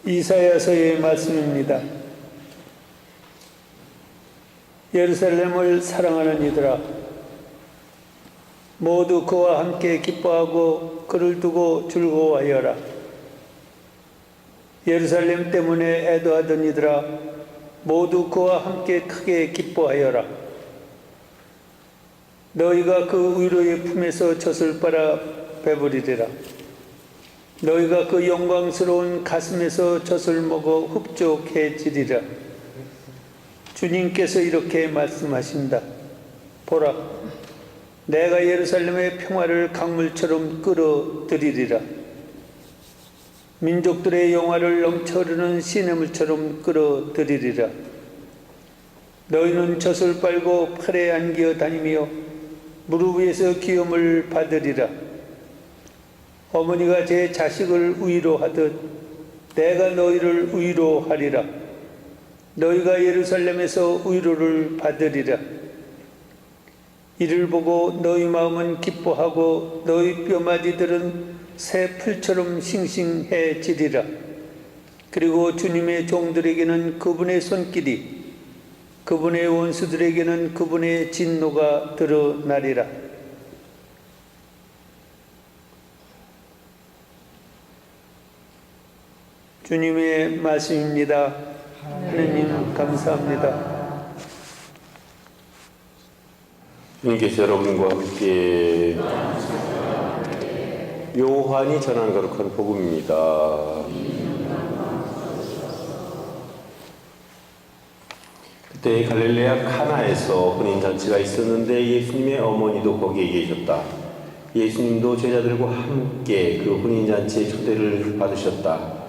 이사야서의 말씀입니다. 예루살렘을 사랑하는 이들아, 모두 그와 함께 기뻐하고 그를 두고 즐거워하여라. 예루살렘 때문에 애도하던 이들아, 모두 그와 함께 크게 기뻐하여라. 너희가 그 위로의 품에서 젖을 빨아 배부리리라. 너희가 그 영광스러운 가슴에서 젖을 먹어 흡족해지리라. 주님께서 이렇게 말씀하신다. 보라, 내가 예루살렘의 평화를 강물처럼 끌어들이리라. 민족들의 영화를 넘쳐흐르는 시냇물처럼 끌어들이리라. 너희는 젖을 빨고 팔에 안기어 다니며 무릎 위에서 기염을 받으리라. 어머니가 제 자식을 위로하듯 내가 너희를 위로하리라. 너희가 예루살렘에서 위로를 받으리라. 이를 보고 너희 마음은 기뻐하고 너희 뼈마디들은 새 풀처럼 싱싱해지리라. 그리고 주님의 종들에게는 그분의 손길이, 그분의 원수들에게는 그분의 진노가 드러나리라. 주님의 말씀입니다. 하느님 감사합니다. 주님께서 여러분과 함께 요한이 전한 거룩한 복음입니다. 그때 갈릴레아 카나에서 혼인잔치가 있었는데 예수님의 어머니도 거기에 계셨다. 예수님도 제자들과 함께 그 혼인잔치의 초대를 받으셨다.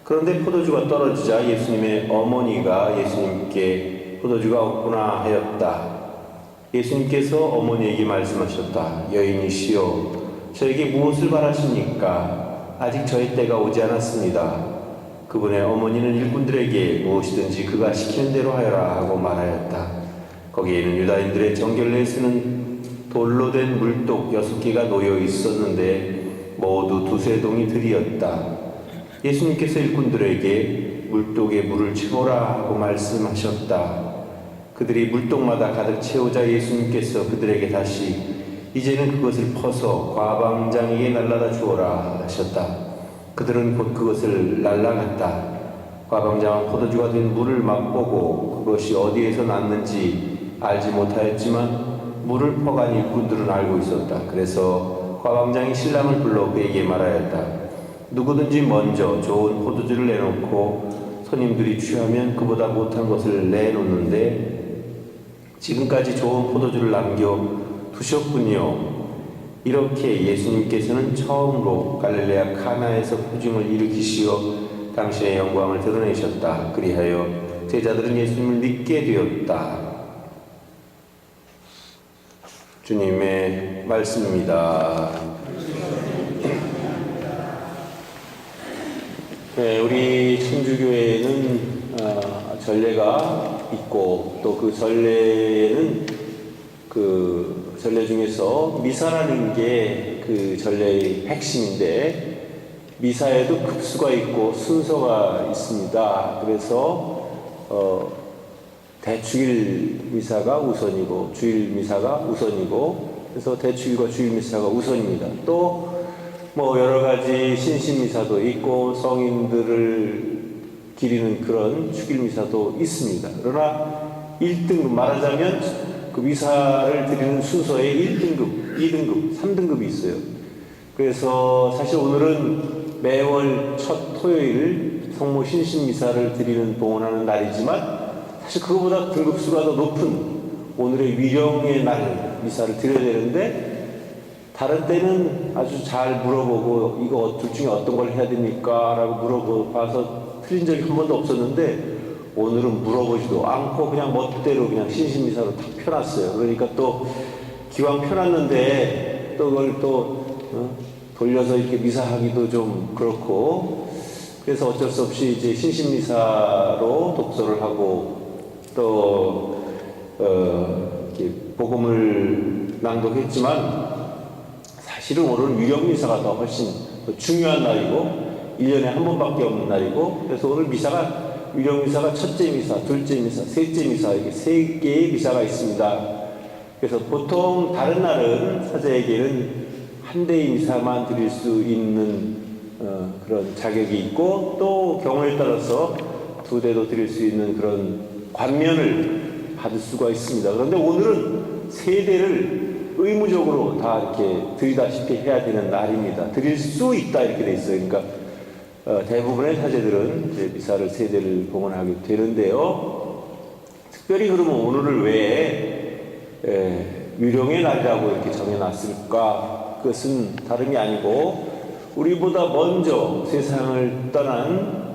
그런데 포도주가 떨어지자 예수님의 어머니가 예수님께 포도주가 없구나 하였다. 예수님께서 어머니에게 말씀하셨다. 여인이시여, 저에게 무엇을 바라십니까? 아직 저의 때가 오지 않았습니다. 그분의 어머니는 일꾼들에게 무엇이든지 그가 시키는 대로 하여라 하고 말하였다. 거기에는 유다인들의 정결례에 쓰는 돌로 된 물독 6개가 놓여 있었는데 모두 두세 동이 들이었다. 예수님께서 일꾼들에게 물독에 물을 채우라 하고 말씀하셨다. 그들이 물독마다 가득 채우자 예수님께서 그들에게 다시 이제는 그것을 퍼서 과방장에게 날라다 주어라 하셨다. 그들은 곧 그것을 날라갔다. 과방장은 포도주가 된 물을 맛보고 그것이 어디에서 났는지 알지 못하였지만 물을 퍼간 일꾼들은 알고 있었다. 그래서 과방장이 신랑을 불러 그에게 말하였다. 누구든지 먼저 좋은 포도주를 내놓고 손님들이 취하면 그보다 못한 것을 내놓는데 지금까지 좋은 포도주를 남겨 두셨군요. 이렇게 예수님께서는 처음으로 갈릴레아 카나에서 표징을 일으키시어 당신의 영광을 드러내셨다. 그리하여 제자들은 예수님을 믿게 되었다. 주님의 말씀입니다. 네, 우리 천주교회는 전례가 있고 또 그 전례는 그 전례 중에서 미사라는 게 그 전례의 핵심인데 미사에도 급수가 있고 순서가 있습니다. 그래서 대축일 미사가 우선이고 주일 미사가 우선이고 그래서 대축일과 주일 미사가 우선입니다. 또 뭐 여러 가지 신신 미사도 있고 성인들을 기리는 그런 축일 미사도 있습니다. 그러나 1등급 말하자면 그 미사를 드리는 순서에 1등급, 2등급, 3등급이 있어요. 그래서 사실 오늘은 매월 첫 토요일 성모 신신 미사를 드리는 봉헌하는 날이지만 사실 그거보다 등급수가 더 높은 오늘의 위령의 날 미사를 드려야 되는데 다른 때는 아주 잘 물어보고 이거 둘 중에 어떤 걸 해야 됩니까? 라고 물어봐서 틀린 적이 한 번도 없었는데 오늘은 물어보지도 않고 그냥 멋대로 그냥 신신미사로 다 펴놨어요. 그러니까 또 기왕 펴놨는데 또 그걸 또 돌려서 이렇게 미사하기도 좀 그렇고 그래서 어쩔 수 없이 이제 신신미사로 독서를 하고 또 이렇게 복음을 낭독했지만 사실은 오늘은 위령미사가 더 훨씬 더 중요한 날이고 1년에 한 번밖에 없는 날이고, 그래서 오늘 미사가 위령 미사가 첫째 미사, 둘째 미사, 셋째 미사 이렇게 세 개의 미사가 있습니다. 그래서 보통 다른 날은 사제에게는 한 대의 미사만 드릴 수 있는 그런 자격이 있고, 또 경우에 따라서 두 대도 드릴 수 있는 그런 관면을 받을 수가 있습니다. 그런데 오늘은 세 대를 의무적으로 다 이렇게 드리다시피 해야 되는 날입니다. 드릴 수 있다 이렇게 돼 있어요. 그러니까 대부분의 사제들은 이제 미사를 세 대를 봉헌하게 되는데요. 특별히 그러면 오늘을 왜 위령의 날이라고 이렇게 정해놨을까? 그것은 다름이 아니고 우리보다 먼저 세상을 떠난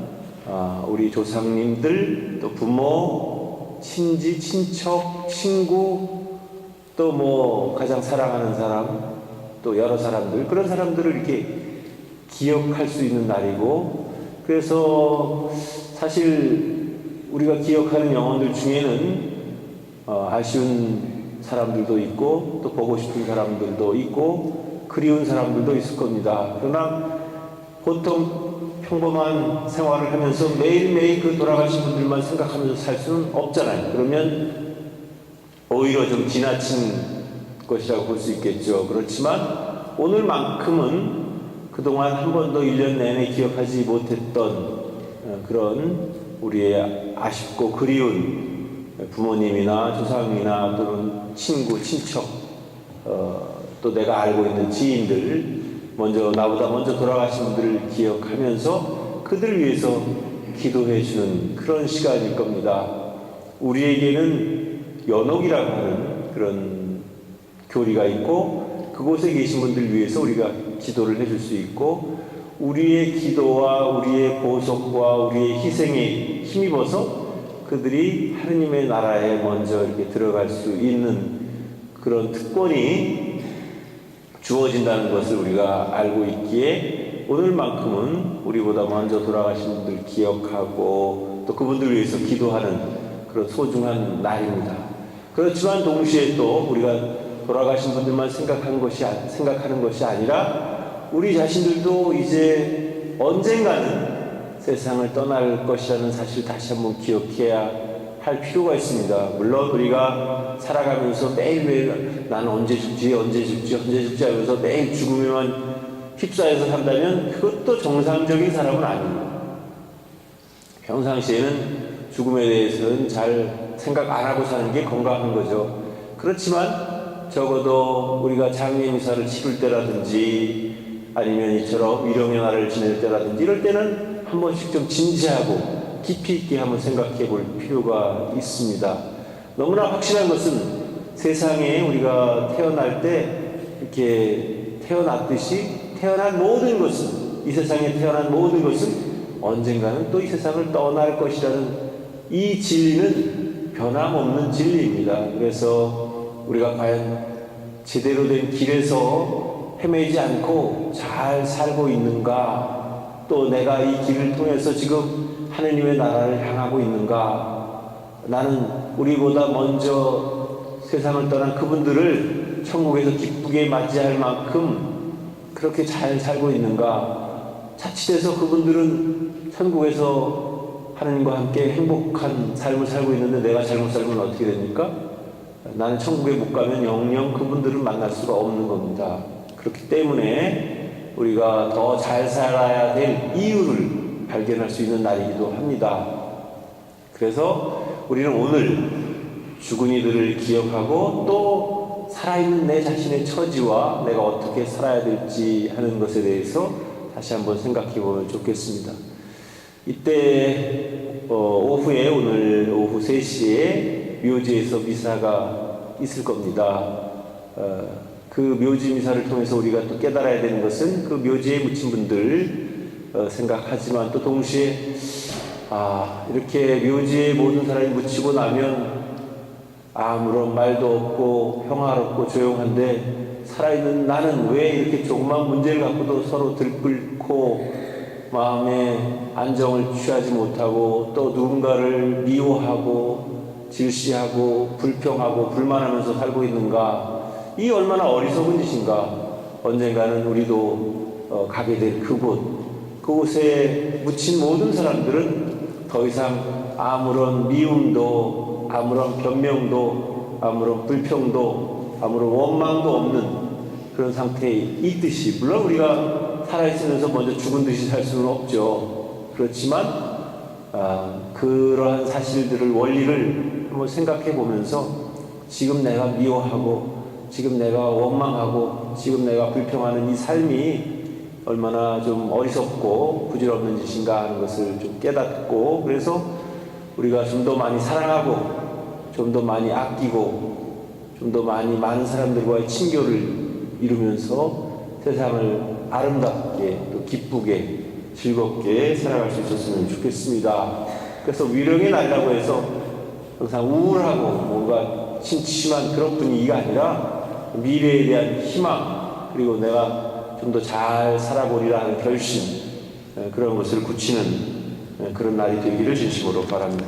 우리 조상님들, 또 부모, 친지, 친척, 친구, 또 뭐 가장 사랑하는 사람, 또 여러 사람들, 그런 사람들을 이렇게 기억할 수 있는 날이고, 그래서 사실 우리가 기억하는 영혼들 중에는 아쉬운 사람들도 있고, 또 보고 싶은 사람들도 있고, 그리운 사람들도 있을 겁니다. 그러나 보통 평범한 생활을 하면서 매일매일 그 돌아가신 분들만 생각하면서 살 수는 없잖아요. 그러면 오히려 좀 지나친 것이라고 볼 수 있겠죠. 그렇지만 오늘만큼은 그동안 한 번도 1년 내내 기억하지 못했던 그런 우리의 아쉽고 그리운 부모님이나 조상이나 또는 친구, 친척, 또 내가 알고 있는 지인들, 나보다 먼저 돌아가신 분들을 기억하면서 그들을 위해서 기도해 주는 그런 시간일 겁니다. 우리에게는 연옥이라고 하는 그런 교리가 있고, 그곳에 계신 분들 위해서 우리가 기도를 해줄 수 있고, 우리의 기도와 우리의 보석과 우리의 희생에 힘입어서 그들이 하느님의 나라에 먼저 이렇게 들어갈 수 있는 그런 특권이 주어진다는 것을 우리가 알고 있기에, 오늘만큼은 우리보다 먼저 돌아가신 분들 기억하고 또 그분들을 위해서 기도하는 그런 소중한 날입니다. 그렇지만 동시에 또 우리가 돌아가신 분들만 생각하는 것이 아니라 우리 자신들도 이제 언젠가는 세상을 떠날 것이라는 사실을 다시 한번 기억해야 할 필요가 있습니다. 물론 우리가 살아가면서 매일매일 나는 언제 죽지 하면서 매일 죽음에만 휩싸여서 산다면 그것도 정상적인 사람은 아닙니다. 평상시에는 죽음에 대해서는 잘 생각 안 하고 사는 게 건강한 거죠. 그렇지만 적어도 우리가 장례 미사를 치를 때라든지 아니면 이처럼 위령의 날을 지낼 때라든지 이럴 때는 한 번씩 좀 진지하고 깊이 있게 한번 생각해 볼 필요가 있습니다. 너무나 확실한 것은 세상에 우리가 태어날 때 이렇게 태어났듯이 태어난 모든 것은, 이 세상에 태어난 모든 것은 언젠가는 또 이 세상을 떠날 것이라는 이 진리는 변함없는 진리입니다. 그래서 우리가 과연 제대로 된 길에서 헤매지 않고 잘 살고 있는가, 또 내가 이 길을 통해서 지금 하느님의 나라를 향하고 있는가, 나는 우리보다 먼저 세상을 떠난 그분들을 천국에서 기쁘게 맞이할 만큼 그렇게 잘 살고 있는가, 자칫해서 그분들은 천국에서 하느님과 함께 행복한 삶을 살고 있는데 내가 잘못 살면 어떻게 됩니까? 나는 천국에 못 가면 영영 그분들을 만날 수가 없는 겁니다. 그렇기 때문에 우리가 더 잘 살아야 될 이유를 발견할 수 있는 날이기도 합니다. 그래서 우리는 오늘 죽은 이들을 기억하고 또 살아있는 내 자신의 처지와 내가 어떻게 살아야 될지 하는 것에 대해서 다시 한번 생각해 보면 좋겠습니다. 이때 오후에, 오늘 오후 3시에 묘지에서 미사가 있을 겁니다. 그 묘지 미사를 통해서 우리가 또 깨달아야 되는 것은 그 묘지에 묻힌 분들 생각하지만 또 동시에 이렇게 묘지에 모든 사람이 묻히고 나면 아무런 말도 없고 평화롭고 조용한데 살아있는 나는 왜 이렇게 조그만 문제를 갖고도 서로 들끓고 마음에 안정을 취하지 못하고 또 누군가를 미워하고 질시하고 불평하고 불만하면서 살고 있는가, 이 얼마나 어리석은 짓인가. 언젠가는 우리도 가게 될 그곳, 그곳에 묻힌 모든 사람들은 더 이상 아무런 미움도, 아무런 변명도, 아무런 불평도, 아무런 원망도 없는 그런 상태에 있듯이, 물론 우리가 살아있으면서 먼저 죽은 듯이 살 수는 없죠. 그렇지만 그러한 사실들을, 원리를 한번 생각해 보면서 지금 내가 미워하고, 지금 내가 원망하고, 지금 내가 불평하는 이 삶이 얼마나 좀 어리석고 부질없는 짓인가 하는 것을 좀 깨닫고, 그래서 우리가 좀 더 많이 사랑하고, 좀 더 많이 아끼고, 좀 더 많은 사람들과의 친교를 이루면서 세상을 아름답게, 또 기쁘게, 즐겁게 살아갈 수 있었으면 좋겠습니다. 그래서 위령의 날이라고 해서 항상 우울하고 뭔가 침침한 그런 분위기가 아니라 미래에 대한 희망, 그리고 내가 좀 더 잘 살아보리라 하는 결심, 그런 것을 굳히는 그런 날이 되기를 진심으로 바랍니다.